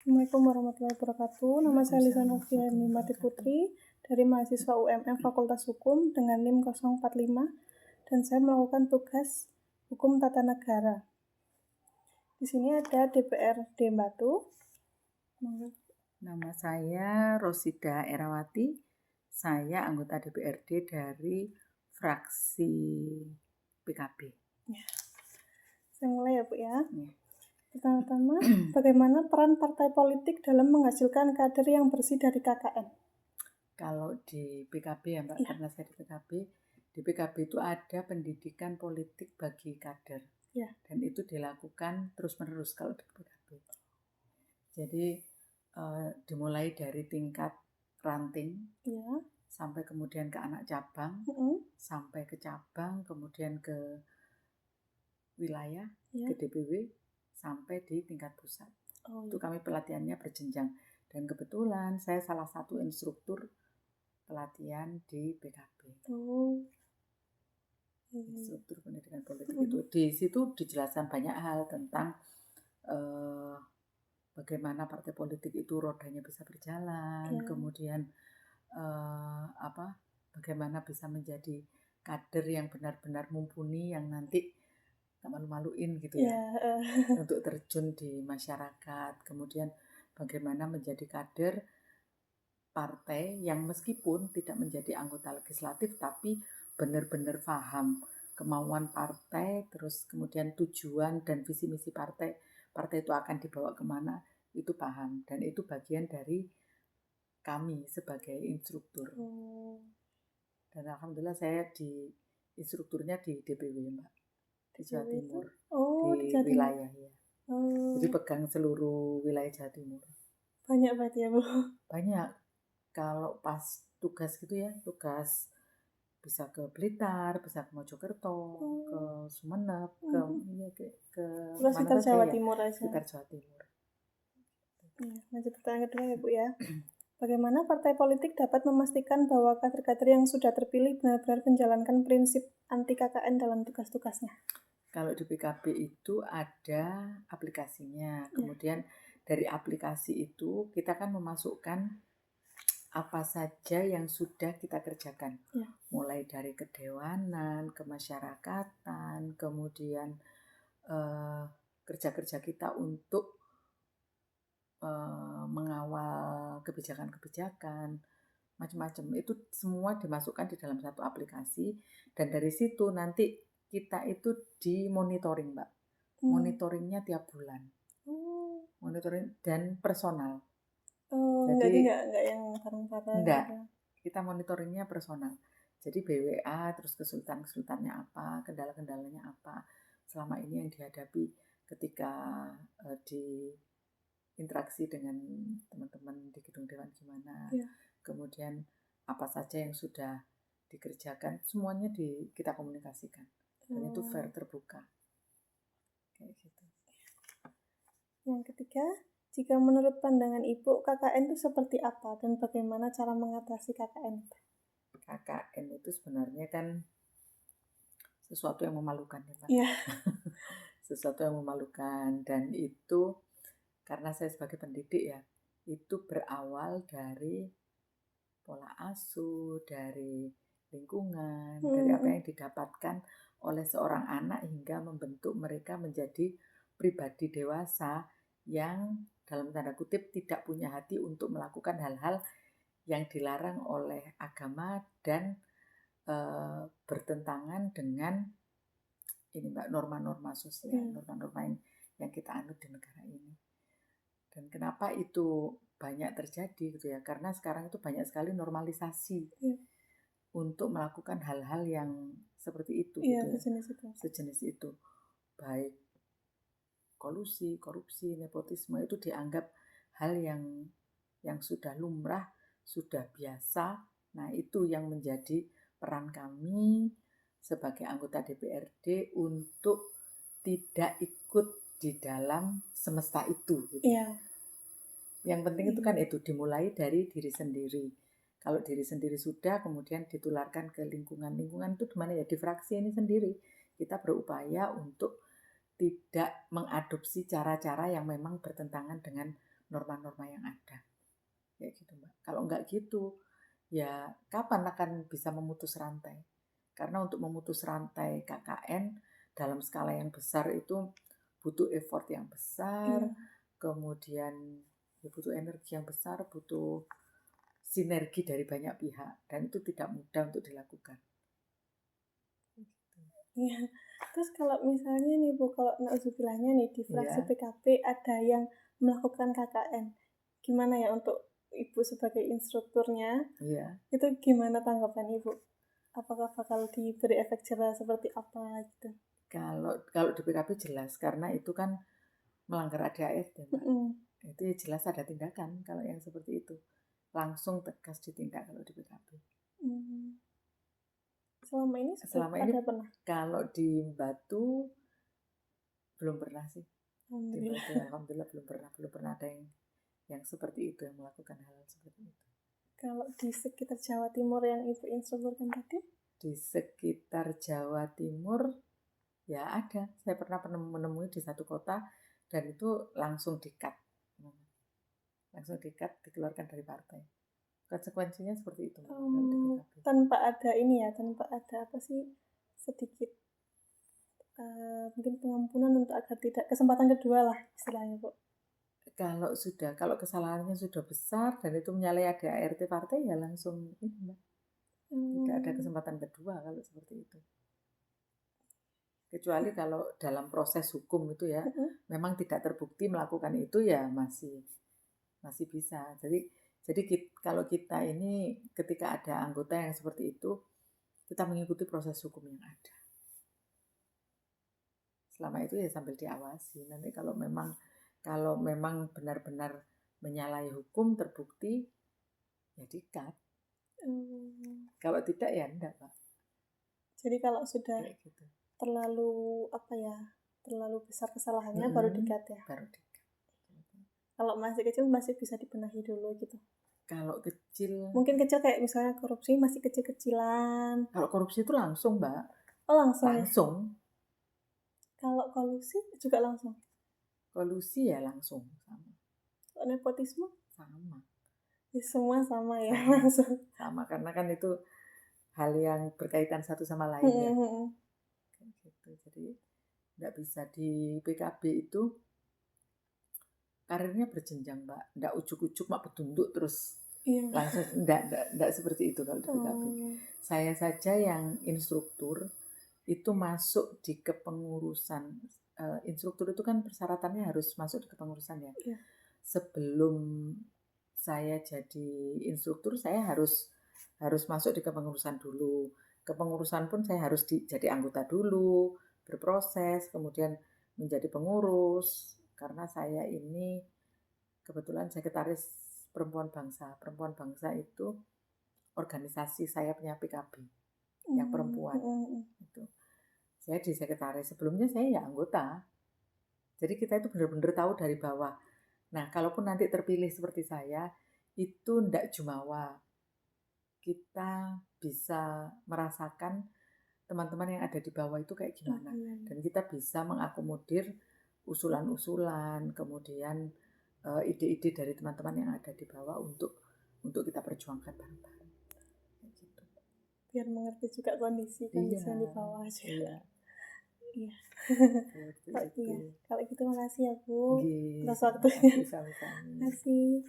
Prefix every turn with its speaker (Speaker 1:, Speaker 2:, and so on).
Speaker 1: Assalamualaikum warahmatullahi wabarakatuh. Nama saya Lisa Noviani Mati Putri dari mahasiswa UMM Fakultas Hukum dengan NIM 045 dan saya melakukan tugas Hukum Tata Negara. Di sini ada DPRD Batu.
Speaker 2: Nama saya Rosida Erawati. Saya anggota DPRD dari fraksi PKB.
Speaker 1: Ya. Saya mulai ya Bu ya.
Speaker 2: Ya.
Speaker 1: Pertama-tama, bagaimana peran partai politik dalam menghasilkan kader yang bersih dari KKN?
Speaker 2: Kalau di PKB ya Mbak,
Speaker 1: Ya.
Speaker 2: karena saya di PKB itu ada pendidikan politik bagi kader.
Speaker 1: Ya.
Speaker 2: Dan itu dilakukan terus-menerus kalau di PKB. Jadi dimulai dari tingkat ranting,
Speaker 1: ya,
Speaker 2: sampai kemudian ke anak cabang, sampai ke cabang, kemudian ke wilayah,
Speaker 1: ya,
Speaker 2: ke DPW, sampai di tingkat pusat. Itu kami pelatihannya berjenjang. Dan kebetulan saya salah satu instruktur pelatihan di PKB. Instruktur pendidikan politik itu. Di situ dijelaskan banyak hal tentang bagaimana partai politik itu rodanya bisa berjalan, kemudian bagaimana bisa menjadi kader yang benar-benar mumpuni yang nanti tak malu-maluin gitu ya, untuk terjun di masyarakat. Kemudian bagaimana menjadi kader partai yang meskipun tidak menjadi anggota legislatif tapi benar-benar paham kemauan partai, terus kemudian tujuan dan visi misi partai itu akan dibawa kemana, itu paham. Dan itu bagian dari kami sebagai instruktur. Dan alhamdulillah saya di instrukturnya di DPW Mbak, di Jawa Timur, di wilayah ya. Jadi pegang seluruh wilayah Jawa Timur.
Speaker 1: Banyak berarti ya Bu?
Speaker 2: Banyak. Kalau pas tugas gitu ya, tugas bisa ke Blitar, bisa ke Mojokerto, ke Sumeneb, ke
Speaker 1: sekitar Jawa Timur aja.
Speaker 2: Sekitar Jawa Timur.
Speaker 1: Lanjut pertanyaan kedua ya Bu ya. Bagaimana partai politik dapat memastikan bahwa kader-kader yang sudah terpilih benar-benar menjalankan prinsip anti KKN dalam tugas-tugasnya?
Speaker 2: Kalau di PKB itu ada aplikasinya. Kemudian dari aplikasi itu kita kan memasukkan apa saja yang sudah kita kerjakan. Mulai dari kedewanan, kemasyarakatan, kemudian kerja-kerja kita untuk mengawal kebijakan-kebijakan, macam-macam. Itu semua dimasukkan di dalam satu aplikasi dan dari situ nanti kita itu dimonitoring Mbak. Monitoringnya tiap bulan. Monitoring dan personal.
Speaker 1: Jadi enggak yang bareng-bareng.
Speaker 2: Enggak. Kita monitoringnya personal. Jadi BWA, terus kesulitan-kesulitannya apa, kendala-kendalanya apa, selama ini yang dihadapi ketika di interaksi dengan teman-teman di gedung dewan gimana. Kemudian apa saja yang sudah dikerjakan, semuanya kita komunikasikan. Dan itu fair, terbuka. Kayak gitu.
Speaker 1: Yang ketiga, jika menurut pandangan Ibu, KKN itu seperti apa dan bagaimana cara mengatasi KKN?
Speaker 2: KKN itu sebenarnya kan sesuatu yang memalukan ya Pak. Sesuatu yang memalukan, dan itu karena saya sebagai pendidik ya, itu berawal dari pola asuh, dari lingkungan, dari apa yang didapatkan oleh seorang anak hingga membentuk mereka menjadi pribadi dewasa yang dalam tanda kutip tidak punya hati untuk melakukan hal-hal yang dilarang oleh agama dan bertentangan dengan ini Mbak, norma-norma sosial, norma-norma yang kita anut di negara ini. Dan kenapa itu banyak terjadi gitu ya? Karena sekarang itu banyak sekali normalisasi untuk melakukan hal-hal yang seperti itu gitu ya. Sejenis itu. Baik kolusi, korupsi, nepotisme itu dianggap hal yang sudah lumrah, sudah biasa. Nah, itu yang menjadi peran kami sebagai anggota DPRD untuk tidak ikut di dalam semesta itu gitu. Yang penting itu kan itu dimulai dari diri sendiri. Kalau diri sendiri sudah, kemudian ditularkan ke lingkungan. Lingkungan itu dimana ya? Di fraksi ini sendiri kita berupaya untuk tidak mengadopsi cara-cara yang memang bertentangan dengan norma-norma yang ada. Kayak gitu, Mbak. Kalau nggak gitu, ya kapan akan bisa memutus rantai? Karena untuk memutus rantai KKN dalam skala yang besar itu butuh effort yang besar, kemudian ya butuh energi yang besar, butuh sinergi dari banyak pihak, dan itu tidak mudah untuk dilakukan.
Speaker 1: Iya. Terus kalau misalnya nih Bu, kalau nauzubillahnya nih di fraksi
Speaker 2: Iya.
Speaker 1: PKB ada yang melakukan KKN, gimana ya untuk Ibu sebagai instrukturnya?
Speaker 2: Iya.
Speaker 1: Itu gimana tanggapan Ibu? Apakah bakal diberi efek jerah seperti apa gitu?
Speaker 2: Kalau di PKB jelas, karena itu kan melanggar ADART, Mbak. Itu ya jelas ada tindakan kalau yang seperti itu. Langsung tegas ditindak kalau di PKB.
Speaker 1: Selama ini ada pernah?
Speaker 2: Kalau di Batu belum pernah sih. Di Batu alhamdulillah belum pernah ada yang seperti itu, yang melakukan hal seperti itu.
Speaker 1: Kalau di sekitar Jawa Timur yang Ibu instrukturkan tadi?
Speaker 2: Di sekitar Jawa Timur ya ada. Saya pernah menemui di satu kota dan itu langsung di-cut. Langsung di-cut, dikeluarkan dari partai. Konsekuensinya seperti itu.
Speaker 1: Tanpa ada ini ya, tanpa ada apa sih sedikit mungkin pengampunan untuk agar tidak kesempatan kedua lah istilahnya Bu.
Speaker 2: Kalau kesalahannya sudah besar dan itu menyalahi ADART partai ya langsung ini, Mbak. Tidak ada kesempatan kedua kalau seperti itu. Kecuali kalau dalam proses hukum itu ya memang tidak terbukti melakukan itu ya masih bisa. Jadi kalau kita ini ketika ada anggota yang seperti itu, kita mengikuti proses hukum yang ada. Selama itu ya sambil diawasi. Nanti kalau memang benar-benar menyalahi hukum terbukti ya di-cut. Kalau tidak ya enggak, Pak.
Speaker 1: Jadi kalau sudah gitu. terlalu besar kesalahannya baru di-cut ya.
Speaker 2: Baru di-cut.
Speaker 1: Kalau masih kecil masih bisa dibenahi dulu gitu.
Speaker 2: Kalau kecil,
Speaker 1: mungkin kecil kayak misalnya korupsi masih kecil-kecilan.
Speaker 2: Kalau korupsi itu langsung, Mbak.
Speaker 1: Oh, langsung.
Speaker 2: Langsung.
Speaker 1: Kalau kolusi juga langsung.
Speaker 2: Kolusi ya langsung sama.
Speaker 1: Kalau nepotisme
Speaker 2: sama.
Speaker 1: Ya, semua sama ya langsung.
Speaker 2: Sama karena kan itu hal yang berkaitan satu sama lain ya. Gitu. Jadi nggak bisa di PKB itu karirnya berjenjang, Mbak. Nggak ujuk-ujuk mak petunduk terus langsung nggak seperti itu kalau di PKB. Saya saja yang instruktur itu masuk di kepengurusan. Instruktur itu kan persyaratannya harus masuk di kepengurusan ya. Sebelum saya jadi instruktur saya harus masuk di kepengurusan dulu. Kepengurusan pun saya harus jadi anggota dulu, berproses, kemudian menjadi pengurus. Karena saya ini kebetulan sekretaris Perempuan Bangsa. Perempuan Bangsa itu organisasi saya punya PKB yang perempuan. Itu. Saya di sekretaris. Sebelumnya saya ya anggota. Jadi kita itu benar-benar tahu dari bawah. Nah, kalaupun nanti terpilih seperti saya, itu ndak jumawa. Kita bisa merasakan teman-teman yang ada di bawah itu kayak gimana. Dan kita bisa mengakomodir usulan-usulan, kemudian ide-ide dari teman-teman yang ada di bawah untuk kita perjuangkan bareng-bareng. Gitu.
Speaker 1: Biar mengerti juga kondisi yang di bawah juga. Iya. Kalau gitu makasih ya Bu atas waktunya.
Speaker 2: Sama-sama.
Speaker 1: Makasih.